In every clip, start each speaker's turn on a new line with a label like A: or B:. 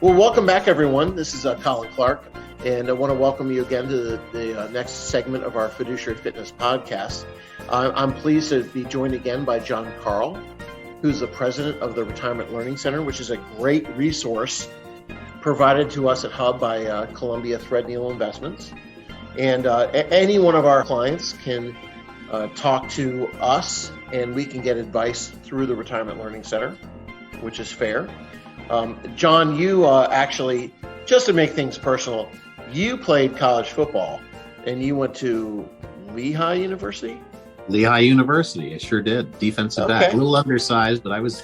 A: Well, welcome back, everyone. This is Colin Clark, and I want to welcome you again to the next segment of our Fiduciary Fitness podcast. I'm pleased to be joined again by John Carl, who's the president of the Retirement Learning Center, which is a great resource provided to us at Hub by Columbia Threadneedle Investments. And any one of our clients can talk to us, and we can get advice through the Retirement Learning Center, which is fair. John, you actually, just to make things personal, you played college football and you went to Lehigh University?
B: Lehigh University, I sure did. Defensive back, a little undersized, but I was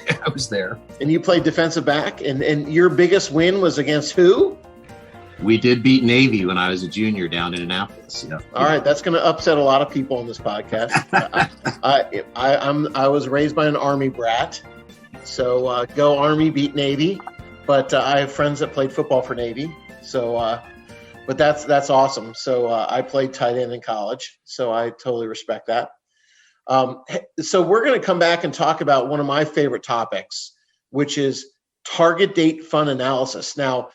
B: there.
A: And you played defensive back, and your biggest win was against who?
B: We did beat Navy when I was a junior down in Annapolis. Yeah.
A: All right, that's going to upset a lot of people on this podcast. I was raised by an Army brat. So go Army, beat Navy. But I have friends that played football for Navy. So, but that's awesome. So I played tight end in college. So I totally respect that. So we're going to come back and talk about one of my favorite topics, which is target date fund analysis. Now,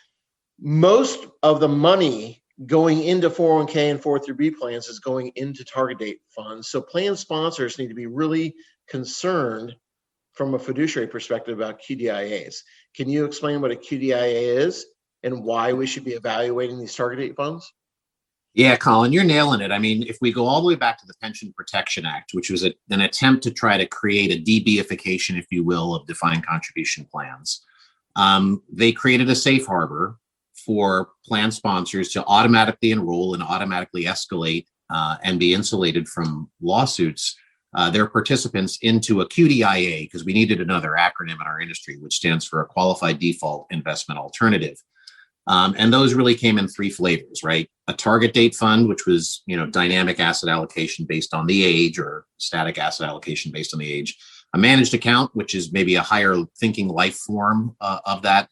A: most of the money going into 401k and 403b plans is going into target date funds. So plan sponsors need to be really concerned from a fiduciary perspective about QDIAs. Can you explain what a QDIA is and why we should be evaluating these target date funds?
B: Yeah, Colin, you're nailing it. I mean, if we go all the way back to the Pension Protection Act, which was an attempt to try to create a DBification, if you will, of defined contribution plans, they created a safe harbor for plan sponsors to automatically enroll and automatically escalate and be insulated from lawsuits their participants into a QDIA, because we needed another acronym in our industry, which stands for a Qualified Default Investment Alternative. And those really came in three flavors, right? A target date fund, which was, dynamic asset allocation based on the age, or static asset allocation based on the age. A managed account, which is maybe a higher thinking life form of that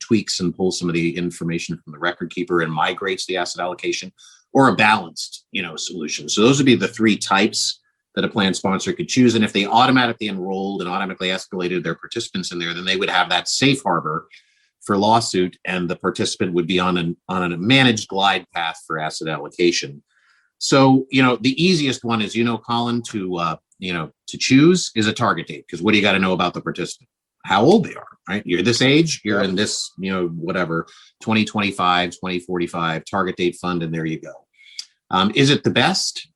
B: tweaks and pulls some of the information from the record keeper and migrates the asset allocation, or a balanced, solution. So those would be the three types that a plan sponsor could choose. And if they automatically enrolled and automatically escalated their participants in there, then they would have that safe harbor for lawsuit, and the participant would be on a managed glide path for asset allocation. So, the easiest one is, Colin, to choose is a target date, because what do you got to know about the participant? How old they are, right? You're this age, you're in this, 2025, 2045 target date fund, and there you go. Is it the best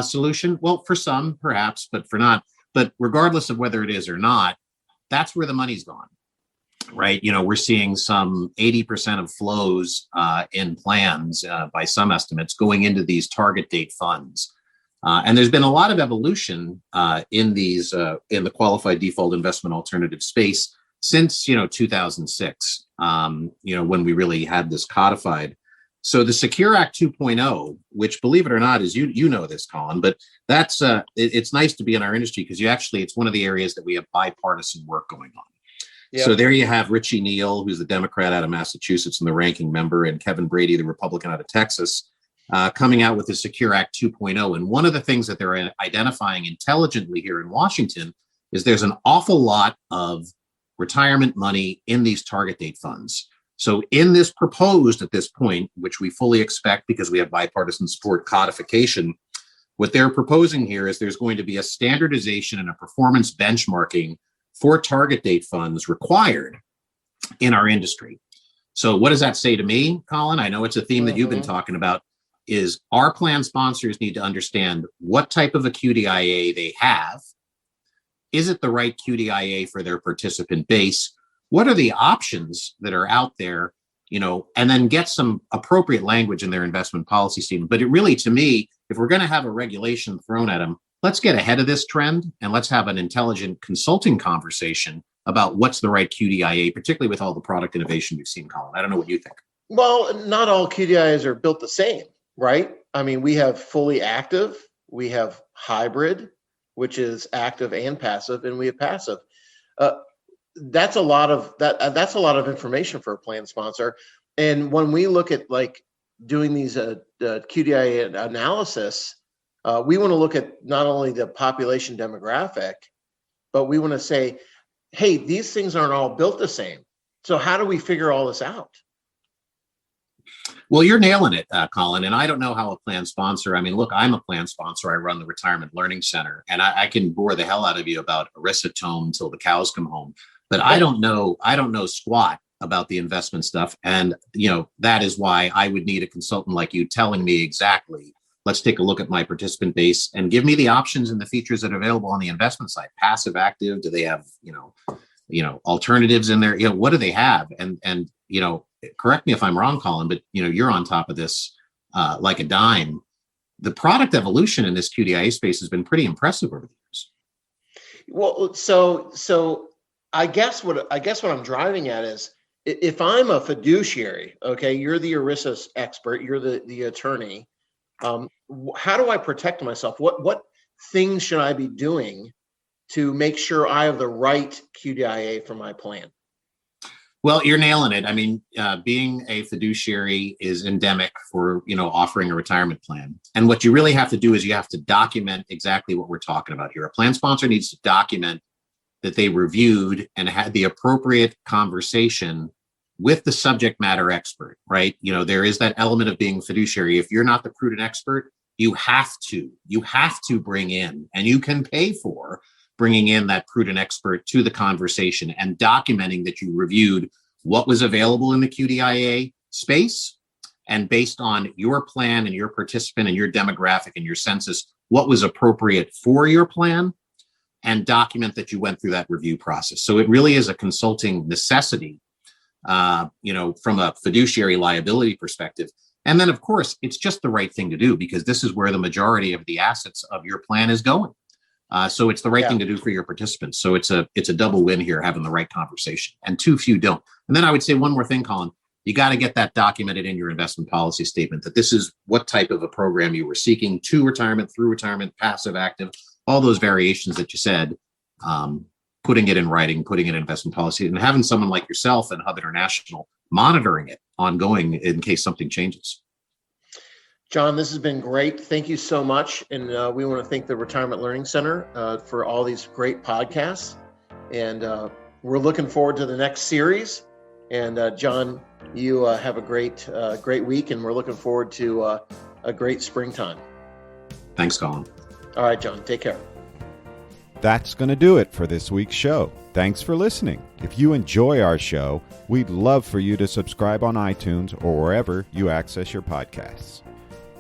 B: solution? Well, for some, perhaps, but for not. But regardless of whether it is or not, that's where the money's gone, right? We're seeing some 80% of flows in plans by some estimates going into these target date funds. And there's been a lot of evolution in these in the qualified default investment alternative space since 2006, when we really had this codified. So the Secure Act 2.0, which, believe it or not, is you know this, Colin, but that's it's nice to be in our industry, because it's one of the areas that we have bipartisan work going on. Yep. So there you have Richie Neal, who's the Democrat out of Massachusetts and the ranking member, and Kevin Brady, the Republican out of Texas, coming out with the Secure Act 2.0. And one of the things that they're identifying intelligently here in Washington is there's an awful lot of retirement money in these target date funds. So in this proposed, at this point, which we fully expect because we have bipartisan support, codification, what they're proposing here is there's going to be a standardization and a performance benchmarking for target date funds required in our industry. So what does that say to me, Colin? I know it's a theme that you've been talking about, is our plan sponsors need to understand what type of a QDIA they have. Is it the right QDIA for their participant base? What are the options that are out there, and then get some appropriate language in their investment policy statement. But it really, to me, if we're going to have a regulation thrown at them, let's get ahead of this trend and let's have an intelligent consulting conversation about what's the right QDIA, particularly with all the product innovation we've seen, Colin. I don't know what you think.
A: Well, not all QDIAs are built the same, right? I mean, we have fully active, we have hybrid, which is active and passive, and we have passive. That's a lot of that's a lot of information for a plan sponsor. And when we look at doing these QDIA analysis, we want to look at not only the population demographic, but we want to say, hey, these things aren't all built the same. So how do we figure all this out?
B: Well, you're nailing it, Colin. And I don't know how a plan sponsor, I mean, look, I'm a plan sponsor. I run the Retirement Learning Center, and I can bore the hell out of you about Erisatome until the cows come home. But I don't know squat about the investment stuff. And, that is why I would need a consultant like you telling me exactly, let's take a look at my participant base and give me the options and the features that are available on the investment side. Passive, active, do they have, alternatives in there? What do they have? And correct me if I'm wrong, Colin, but you're on top of this like a dime. The product evolution in this QDIA space has been pretty impressive over the years.
A: Well, so I guess what I'm driving at is, if I'm a fiduciary, okay, you're the ERISA expert, you're the attorney. How do I protect myself? What things should I be doing to make sure I have the right QDIA for my plan?
B: Well, you're nailing it. I mean, being a fiduciary is endemic for, offering a retirement plan. And what you really have to do is you have to document exactly what we're talking about here. A plan sponsor needs to document that they reviewed and had the appropriate conversation with the subject matter expert, right? There is that element of being fiduciary. If you're not the prudent expert, you have to bring in, and you can pay for bringing in that prudent expert to the conversation and documenting that you reviewed what was available in the QDIA space, and based on your plan and your participant and your demographic and your census, what was appropriate for your plan, and document that you went through that review process. So it really is a consulting necessity, from a fiduciary liability perspective. And then, of course, it's just the right thing to do, because this is where the majority of the assets of your plan is going. So it's the right thing to do for your participants. So it's a double win here, having the right conversation, and too few don't. And then I would say one more thing, Colin, you got to get that documented in your investment policy statement, that this is what type of a program you were seeking, to retirement, through retirement, passive, active, all those variations that you said, putting it in writing, putting it in investment policy, and having someone like yourself and Hub International monitoring it ongoing in case something changes.
A: John, this has been great. Thank you so much. And we want to thank the Retirement Learning Center for all these great podcasts. And we're looking forward to the next series. And John, you have a great week, and we're looking forward to a great springtime.
B: Thanks, Colin.
A: All right, John, take care.
C: That's going to do it for this week's show. Thanks for listening. If you enjoy our show, we'd love for you to subscribe on iTunes or wherever you access your podcasts.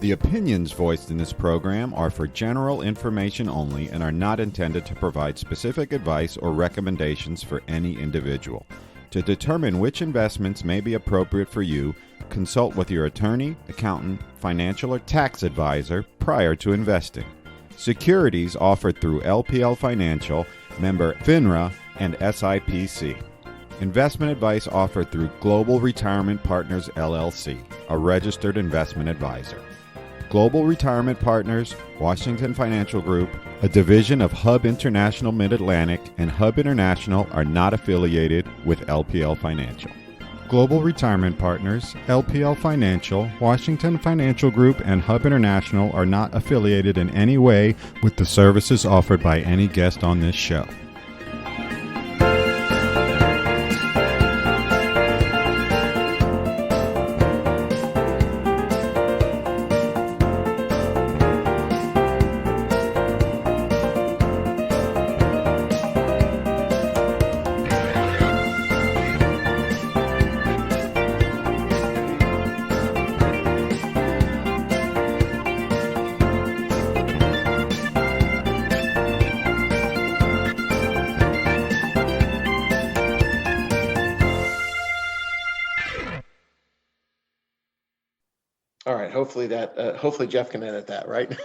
C: The opinions voiced in this program are for general information only and are not intended to provide specific advice or recommendations for any individual. To determine which investments may be appropriate for you, consult with your attorney, accountant, financial, or tax advisor prior to investing. Securities offered through LPL Financial, member FINRA, and SIPC. Investment advice offered through Global Retirement Partners, LLC, a registered investment advisor. Global Retirement Partners, Washington Financial Group, a division of Hub International Mid-Atlantic, and Hub International are not affiliated with LPL Financial. Global Retirement Partners, LPL Financial, Washington Financial Group, and Hub International are not affiliated in any way with the services offered by any guest on this show. All right. Hopefully Jeff can edit that, right?